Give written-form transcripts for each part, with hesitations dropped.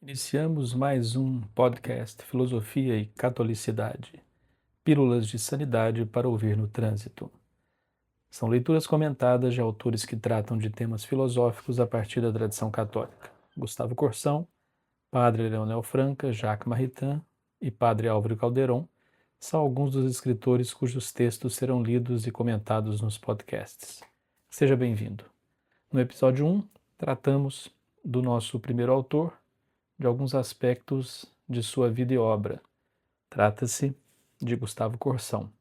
Iniciamos mais um podcast Filosofia e Catolicidade, pílulas de sanidade para ouvir no trânsito. São leituras comentadas de autores que tratam de temas filosóficos a partir da tradição católica. Gustavo Corsão, Padre Leonel Franca, Jacques Maritain e Padre Álvaro Calderon são alguns dos escritores cujos textos serão lidos e comentados nos podcasts. Seja bem-vindo. No episódio 1, tratamos do nosso primeiro autor, de alguns aspectos de sua vida e obra. Trata-se de Gustavo Corsão.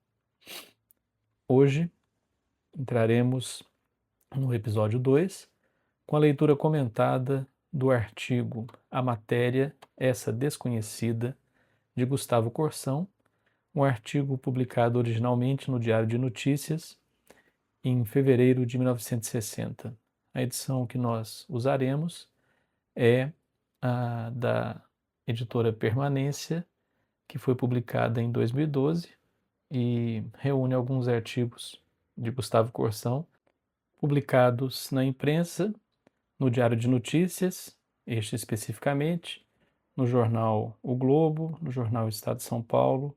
Hoje entraremos no episódio 2 com a leitura comentada do artigo A Matéria, essa desconhecida, de Gustavo Corsão, um artigo publicado originalmente no Diário de Notícias em fevereiro de 1960. A edição que nós usaremos é a da editora Permanência, que foi publicada em 2012 e reúne alguns artigos de Gustavo Corsão, publicados na imprensa, no Diário de Notícias, este especificamente, no jornal O Globo, no jornal Estado de São Paulo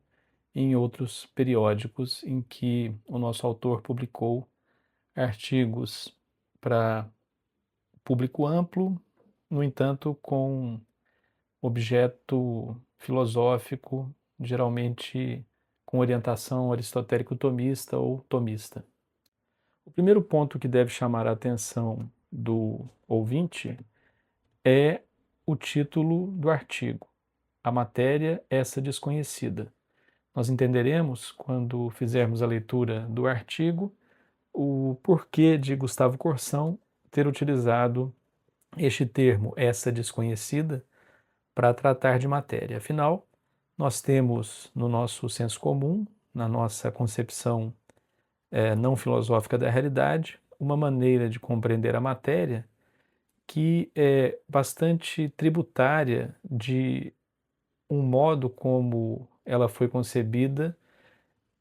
e em outros periódicos em que o nosso autor publicou artigos para público amplo, no entanto, com objeto filosófico, geralmente com orientação aristotélico-tomista ou tomista. O primeiro ponto que deve chamar a atenção do ouvinte é o título do artigo, A Matéria, essa desconhecida. Nós entenderemos, quando fizermos a leitura do artigo, o porquê de Gustavo Corsão ter utilizado este termo, essa desconhecida, para tratar de matéria. Afinal, nós temos no nosso senso comum, na nossa concepção não filosófica da realidade, uma maneira de compreender a matéria que é bastante tributária de um modo como ela foi concebida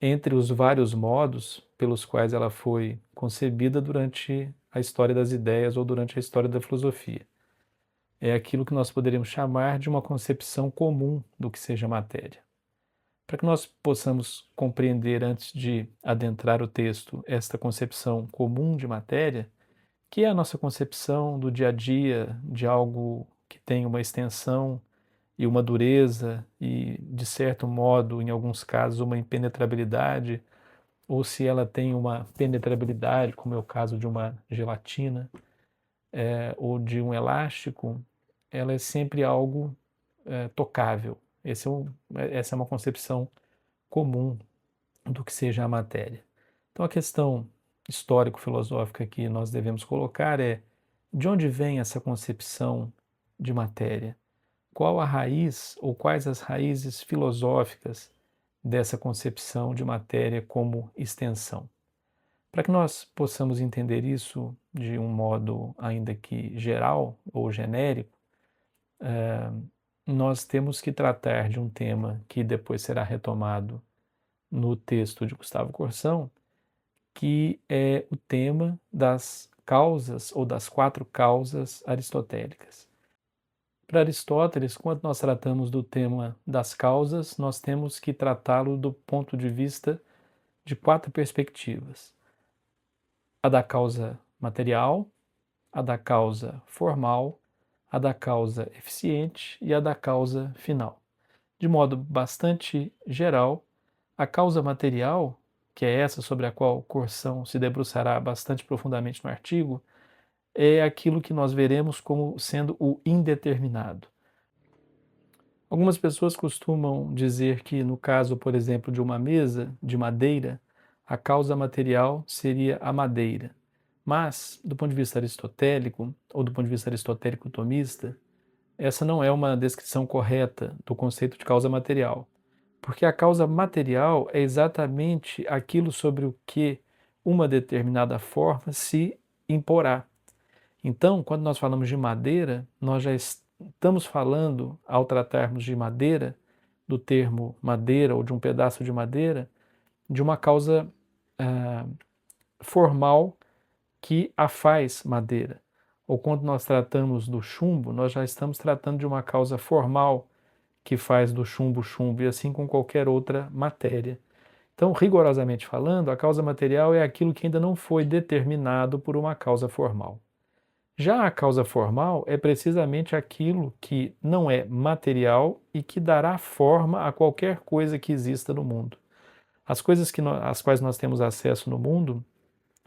entre os vários modos pelos quais ela foi concebida durante a história das ideias ou durante a história da filosofia. É aquilo que nós poderíamos chamar de uma concepção comum do que seja matéria. Para que nós possamos compreender, antes de adentrar o texto, esta concepção comum de matéria, que é a nossa concepção do dia a dia, de algo que tem uma extensão e uma dureza e, de certo modo, em alguns casos, uma impenetrabilidade, ou se ela tem uma penetrabilidade, como é o caso de uma gelatina, ou de um elástico, ela é sempre algo tocável. Essa é uma concepção comum do que seja a matéria. Então a questão histórico-filosófica que nós devemos colocar é: de onde vem essa concepção de matéria? Qual a raiz ou quais as raízes filosóficas dessa concepção de matéria como extensão? Para que nós possamos entender isso de um modo ainda que geral ou genérico, nós temos que tratar de um tema que depois será retomado no texto de Gustavo Corsão, que é o tema das causas ou das 4 causas aristotélicas. Para Aristóteles, quando nós tratamos do tema das causas, nós temos que tratá-lo do ponto de vista de 4 perspectivas: a da causa material, a da causa formal, a da causa eficiente e a da causa final. De modo bastante geral, a causa material, que é essa sobre a qual Corsão se debruçará bastante profundamente no artigo, é aquilo que nós veremos como sendo o indeterminado. Algumas pessoas costumam dizer que, no caso, por exemplo, de uma mesa de madeira, a causa material seria a madeira. Mas, do ponto de vista aristotélico, ou do ponto de vista aristotélico-tomista, essa não é uma descrição correta do conceito de causa material. Porque a causa material é exatamente aquilo sobre o que uma determinada forma se imporá. Então, quando nós falamos de madeira, nós já estamos falando, ao tratarmos de madeira, do termo madeira ou de um pedaço de madeira, de uma causa formal que a faz madeira. ou quando nós tratamos do chumbo, nós já estamos tratando de uma causa formal que faz do chumbo chumbo, e assim com qualquer outra matéria. Então, rigorosamente falando, a causa material é aquilo que ainda não foi determinado por uma causa formal. Já a causa formal é precisamente aquilo que não é material e que dará forma a qualquer coisa que exista no mundo. As coisas às quais nós temos acesso no mundo,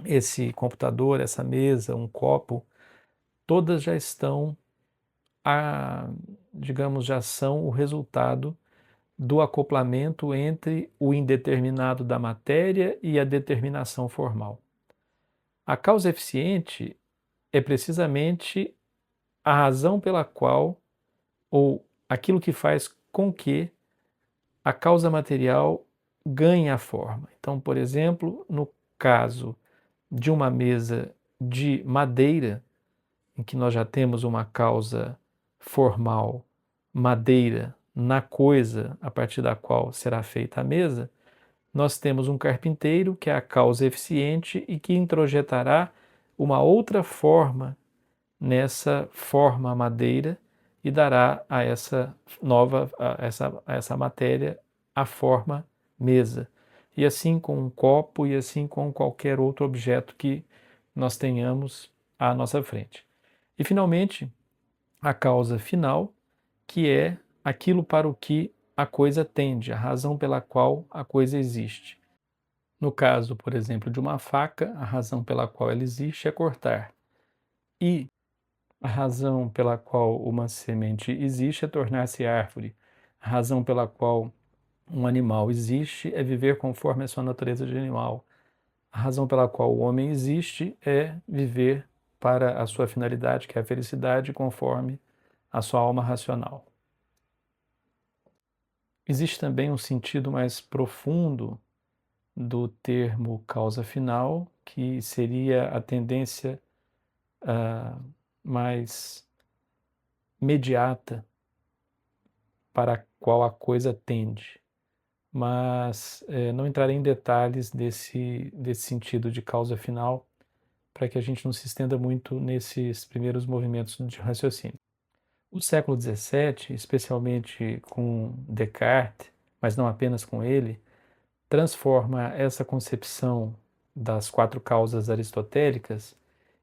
esse computador, essa mesa, um copo, todas já estão, digamos, já são o resultado do acoplamento entre o indeterminado da matéria e a determinação formal. A causa eficiente é precisamente a razão pela qual, ou aquilo que faz com que a causa material ganhe a forma. Então, por exemplo, no caso de uma mesa de madeira, em que nós já temos uma causa formal, madeira, na coisa a partir da qual será feita a mesa, nós temos um carpinteiro, que é a causa eficiente e que introjetará uma outra forma nessa forma madeira e dará a essa nova, a essa matéria a forma mesa. E assim com um copo e assim com qualquer outro objeto que nós tenhamos à nossa frente. E finalmente, a causa final, que é aquilo para o que a coisa tende, a razão pela qual a coisa existe. No caso, por exemplo, de uma faca, a razão pela qual ela existe é cortar. E a razão pela qual uma semente existe é tornar-se árvore. A razão pela qual um animal existe é viver conforme a sua natureza de animal. A razão pela qual o homem existe é viver para a sua finalidade, que é a felicidade, conforme a sua alma racional. Existe também um sentido mais profundo do termo causa final, que seria a tendência mais imediata para a qual a coisa tende. Mas não entrarei em detalhes desse sentido de causa final, para que a gente não se estenda muito nesses primeiros movimentos de raciocínio. O século XVII, especialmente com Descartes, mas não apenas com ele, transforma essa concepção das quatro causas aristotélicas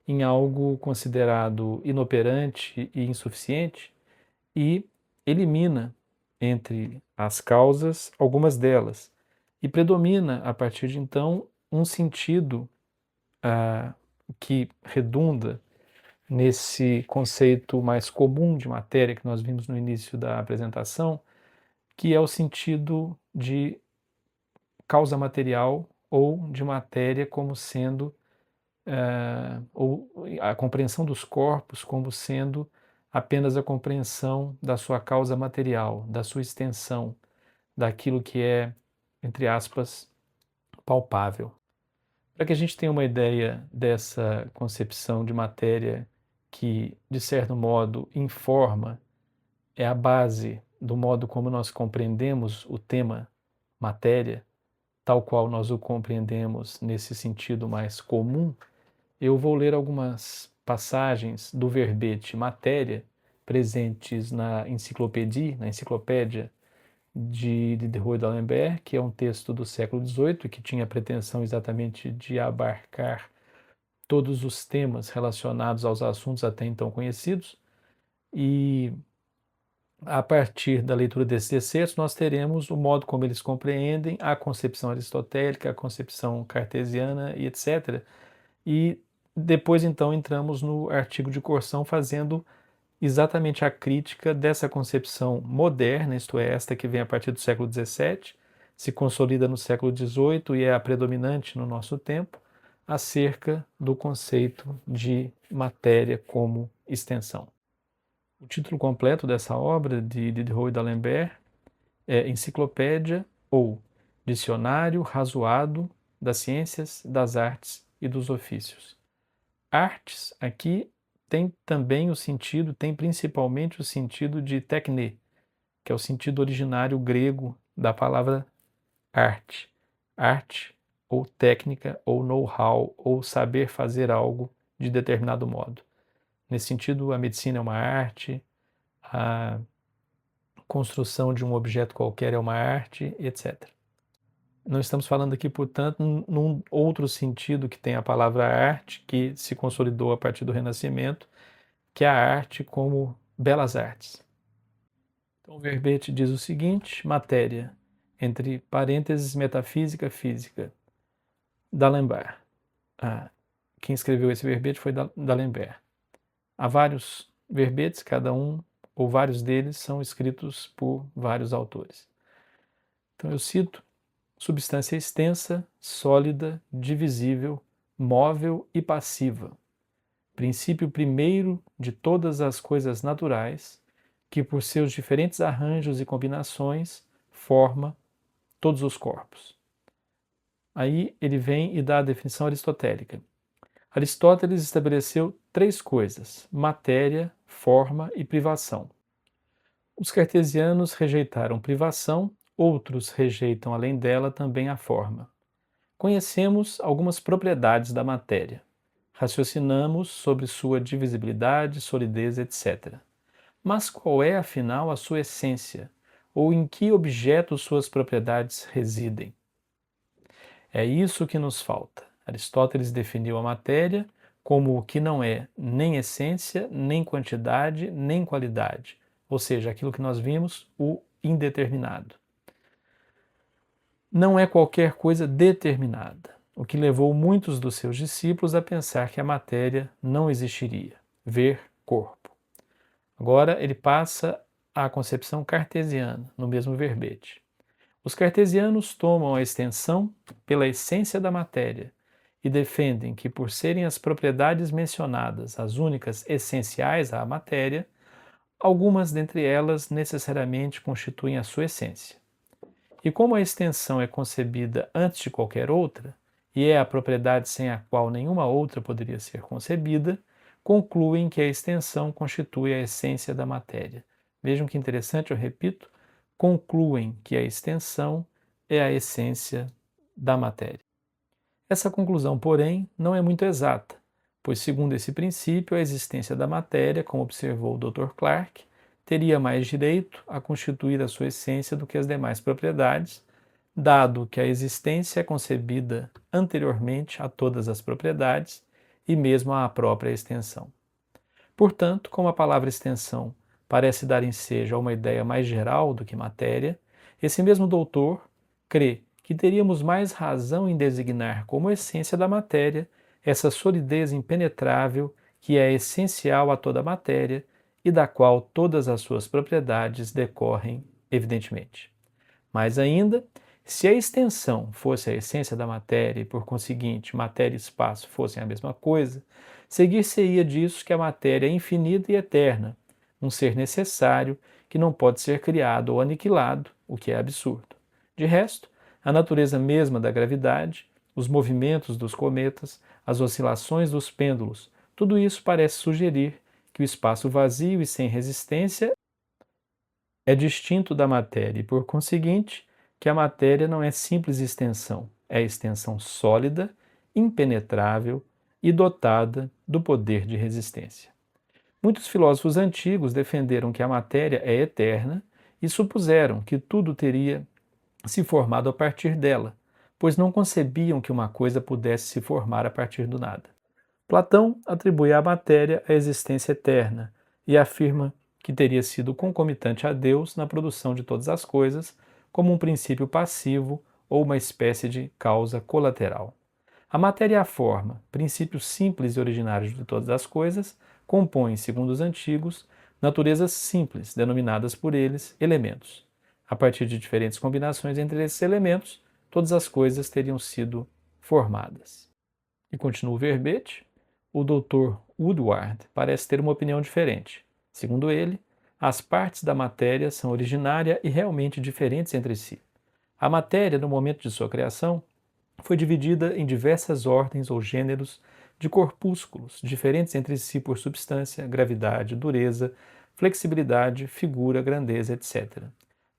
em algo considerado inoperante e insuficiente e elimina entre as causas algumas delas e predomina a partir de então um sentido que redunda nesse conceito mais comum de matéria que nós vimos no início da apresentação, que é o sentido de causa material ou de matéria como sendo, ou a compreensão dos corpos como sendo apenas a compreensão da sua causa material, da sua extensão, daquilo que é, entre aspas, palpável. Para que a gente tenha uma ideia dessa concepção de matéria que, de certo modo, informa, é a base do modo como nós compreendemos o tema matéria, tal qual nós o compreendemos nesse sentido mais comum, eu vou ler algumas passagens do verbete matéria presentes na enciclopédia de Diderot d'Alembert, que é um texto do século XVIII, que tinha a pretensão exatamente de abarcar todos os temas relacionados aos assuntos até então conhecidos, e a partir da leitura desses excertos nós teremos o modo como eles compreendem a concepção aristotélica, a concepção cartesiana e etc. E depois então entramos no artigo de Corsão fazendo exatamente a crítica dessa concepção moderna, isto é, esta que vem a partir do século XVII, se consolida no século XVIII e é a predominante no nosso tempo, acerca do conceito de matéria como extensão. O título completo dessa obra de Diderot e d'Alembert é Enciclopédia ou Dicionário Razoado das Ciências, das Artes e dos Ofícios. Artes aqui tem também o sentido, tem principalmente o sentido de techne, que é o sentido originário grego da palavra arte. Arte ou técnica ou know-how ou saber fazer algo de determinado modo. Nesse sentido, a medicina é uma arte, a construção de um objeto qualquer é uma arte, etc. Não estamos falando aqui, portanto, num outro sentido que tem a palavra arte, que se consolidou a partir do Renascimento, que é a arte como belas artes. Então, o verbete diz o seguinte: matéria, entre parênteses, metafísica, física. D'Alembert. Quem escreveu esse verbete foi D'Alembert. Há vários verbetes, cada um ou vários deles são escritos por vários autores. Então eu cito: substância extensa, sólida, divisível, móvel e passiva. Princípio primeiro de todas as coisas naturais, que por seus diferentes arranjos e combinações forma todos os corpos. Aí ele vem e dá a definição aristotélica. Aristóteles estabeleceu 3 coisas: matéria, forma e privação. Os cartesianos rejeitaram privação, outros rejeitam além dela também a forma. Conhecemos algumas propriedades da matéria. Raciocinamos sobre sua divisibilidade, solidez, etc. Mas qual é, afinal, a sua essência? Ou em que objeto suas propriedades residem? É isso que nos falta. Aristóteles definiu a matéria como o que não é nem essência, nem quantidade, nem qualidade, ou seja, aquilo que nós vimos, o indeterminado. Não é qualquer coisa determinada, o que levou muitos dos seus discípulos a pensar que a matéria não existiria, ver corpo. Agora ele passa à concepção cartesiana, no mesmo verbete. Os cartesianos tomam a extensão pela essência da matéria e defendem que, por serem as propriedades mencionadas as únicas essenciais à matéria, algumas dentre elas necessariamente constituem a sua essência. E como a extensão é concebida antes de qualquer outra, e é a propriedade sem a qual nenhuma outra poderia ser concebida, concluem que a extensão constitui a essência da matéria. Vejam que interessante, eu repito, concluem que a extensão é a essência da matéria. Essa conclusão, porém, não é muito exata, pois, segundo esse princípio, a existência da matéria, como observou o Dr. Clarke, teria mais direito a constituir a sua essência do que as demais propriedades, dado que a existência é concebida anteriormente a todas as propriedades e mesmo à própria extensão. Portanto, como a palavra extensão parece dar ensejo a uma ideia mais geral do que matéria, esse mesmo doutor crê que teríamos mais razão em designar como essência da matéria essa solidez impenetrável que é essencial a toda a matéria e da qual todas as suas propriedades decorrem, evidentemente. Mais ainda, se a extensão fosse a essência da matéria e, por conseguinte, matéria e espaço fossem a mesma coisa, seguir-se-ia disso que a matéria é infinita e eterna, um ser necessário que não pode ser criado ou aniquilado, o que é absurdo. De resto, a natureza mesma da gravidade, os movimentos dos cometas, as oscilações dos pêndulos, tudo isso parece sugerir que o espaço vazio e sem resistência é distinto da matéria e, por conseguinte, que a matéria não é simples extensão, é extensão sólida, impenetrável e dotada do poder de resistência. Muitos filósofos antigos defenderam que a matéria é eterna e supuseram que tudo teria se formado a partir dela, pois não concebiam que uma coisa pudesse se formar a partir do nada. Platão atribui à matéria a existência eterna e afirma que teria sido concomitante a Deus na produção de todas as coisas, como um princípio passivo ou uma espécie de causa colateral. A matéria e a forma, princípios simples e originários de todas as coisas, compõem, segundo os antigos, naturezas simples, denominadas por eles elementos. A partir de diferentes combinações entre esses elementos, todas as coisas teriam sido formadas. E continua o verbete. O Dr. Woodward parece ter uma opinião diferente. Segundo ele, as partes da matéria são originária e realmente diferentes entre si. A matéria, no momento de sua criação, foi dividida em diversas ordens ou gêneros de corpúsculos, diferentes entre si por substância, gravidade, dureza, flexibilidade, figura, grandeza, etc.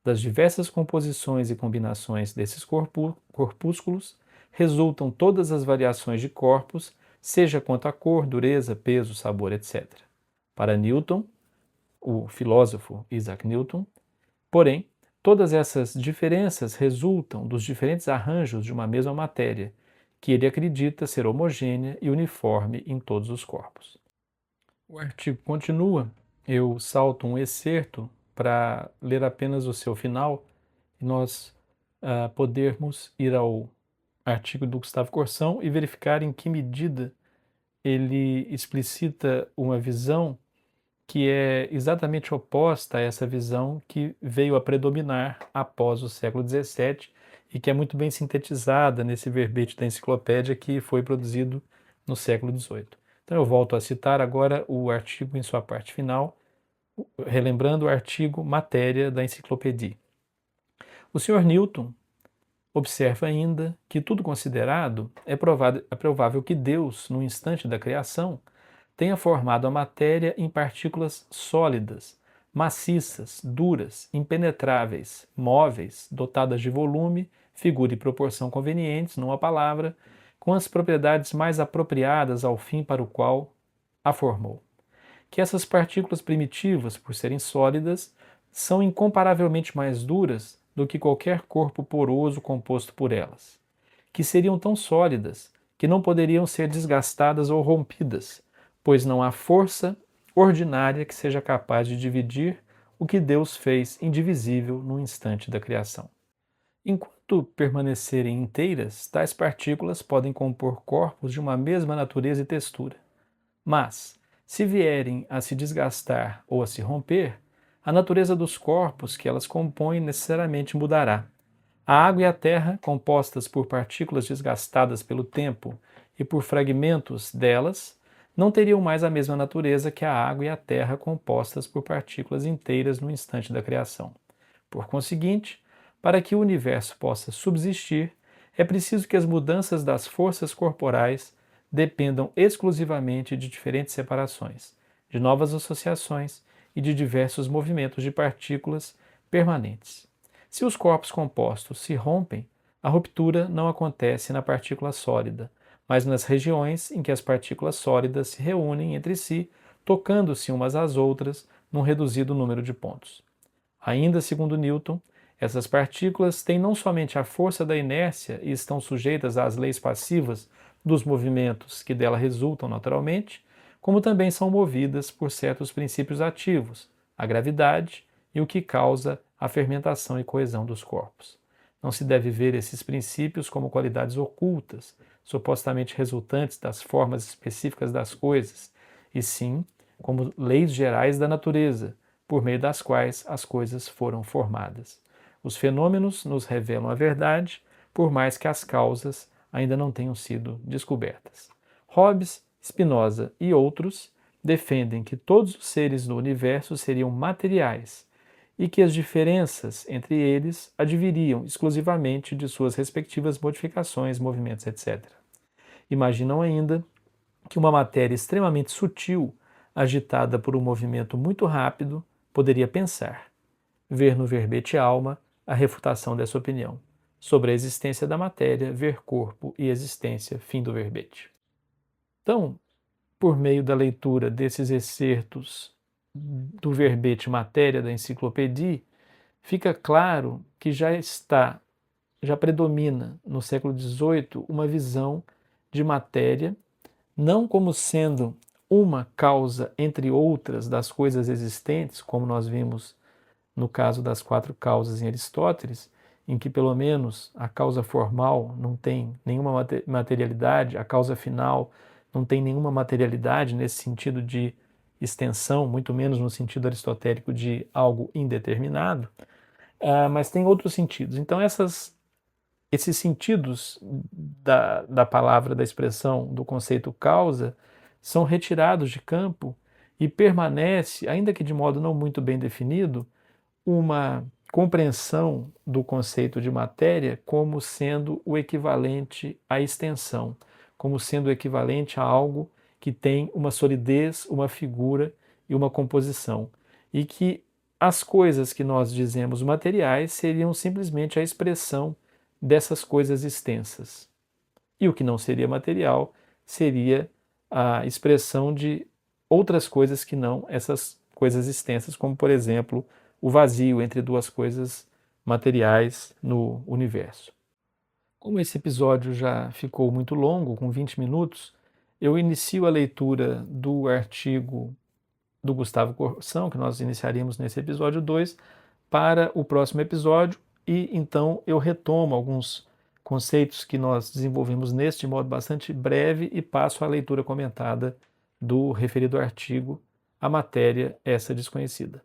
Das diversas composições e combinações desses corpúsculos, resultam todas as variações de corpos, seja quanto à cor, dureza, peso, sabor, etc. Para Newton, o filósofo Isaac Newton, porém, todas essas diferenças resultam dos diferentes arranjos de uma mesma matéria, que ele acredita ser homogênea e uniforme em todos os corpos. O artigo continua, eu salto um excerto para ler apenas o seu final e nós podermos ir ao artigo do Gustavo Corsão e verificar em que medida ele explicita uma visão que é exatamente oposta a essa visão que veio a predominar após o século XVII e que é muito bem sintetizada nesse verbete da enciclopédia que foi produzido no século XVIII. Então eu volto a citar agora o artigo em sua parte final, relembrando o artigo matéria da enciclopédia. O Sr. Newton observa ainda que, tudo considerado, é provável que Deus, no instante da criação, tenha formado a matéria em partículas sólidas, maciças, duras, impenetráveis, móveis, dotadas de volume, figura e proporção convenientes, numa palavra, com as propriedades mais apropriadas ao fim para o qual a formou. Que essas partículas primitivas, por serem sólidas, são incomparavelmente mais duras do que qualquer corpo poroso composto por elas, que seriam tão sólidas que não poderiam ser desgastadas ou rompidas, pois não há força ordinária que seja capaz de dividir o que Deus fez indivisível no instante da criação. Enquanto permanecerem inteiras, tais partículas podem compor corpos de uma mesma natureza e textura. Mas, se vierem a se desgastar ou a se romper, a natureza dos corpos que elas compõem necessariamente mudará. A água e a terra, compostas por partículas desgastadas pelo tempo e por fragmentos delas, não teriam mais a mesma natureza que a água e a terra compostas por partículas inteiras no instante da criação. Por conseguinte, para que o universo possa subsistir, é preciso que as mudanças das forças corporais dependam exclusivamente de diferentes separações, de novas associações e de diversos movimentos de partículas permanentes. Se os corpos compostos se rompem, a ruptura não acontece na partícula sólida, mas nas regiões em que as partículas sólidas se reúnem entre si, tocando-se umas às outras num reduzido número de pontos. Ainda segundo Newton, essas partículas têm não somente a força da inércia e estão sujeitas às leis passivas dos movimentos que dela resultam naturalmente, como também são movidas por certos princípios ativos, a gravidade e o que causa a fermentação e coesão dos corpos. Não se deve ver esses princípios como qualidades ocultas, supostamente resultantes das formas específicas das coisas, e sim como leis gerais da natureza, por meio das quais as coisas foram formadas. Os fenômenos nos revelam a verdade, por mais que as causas ainda não tenham sido descobertas. Hobbes, Spinoza e outros defendem que todos os seres do universo seriam materiais e que as diferenças entre eles adviriam exclusivamente de suas respectivas modificações, movimentos, etc. Imaginam ainda que uma matéria extremamente sutil, agitada por um movimento muito rápido, poderia pensar. Ver no verbete alma a refutação dessa opinião. Sobre a existência da matéria, ver corpo e existência, fim do verbete. Então, por meio da leitura desses excertos do verbete matéria da enciclopédia, fica claro que já predomina no século XVIII uma visão de matéria não como sendo uma causa entre outras das coisas existentes, como nós vimos no caso das quatro causas em Aristóteles, em que pelo menos a causa formal não tem nenhuma materialidade, a causa final não tem nenhuma materialidade nesse sentido de extensão, muito menos no sentido aristotélico de algo indeterminado, mas tem outros sentidos. Então esses sentidos da palavra, da expressão, do conceito causa, são retirados de campo e permanece, ainda que de modo não muito bem definido, uma compreensão do conceito de matéria como sendo o equivalente à extensão, como sendo o equivalente a algo que tem uma solidez, uma figura e uma composição, e que as coisas que nós dizemos materiais seriam simplesmente a expressão dessas coisas extensas. E o que não seria material seria a expressão de outras coisas que não essas coisas extensas, como, por exemplo, o vazio entre duas coisas materiais no universo. Como esse episódio já ficou muito longo, com 20 minutos, eu inicio a leitura do artigo do Gustavo Corsão, que nós iniciaríamos nesse episódio 2, para o próximo episódio, e então eu retomo alguns conceitos que nós desenvolvemos neste modo bastante breve e passo à leitura comentada do referido artigo, a matéria essa desconhecida.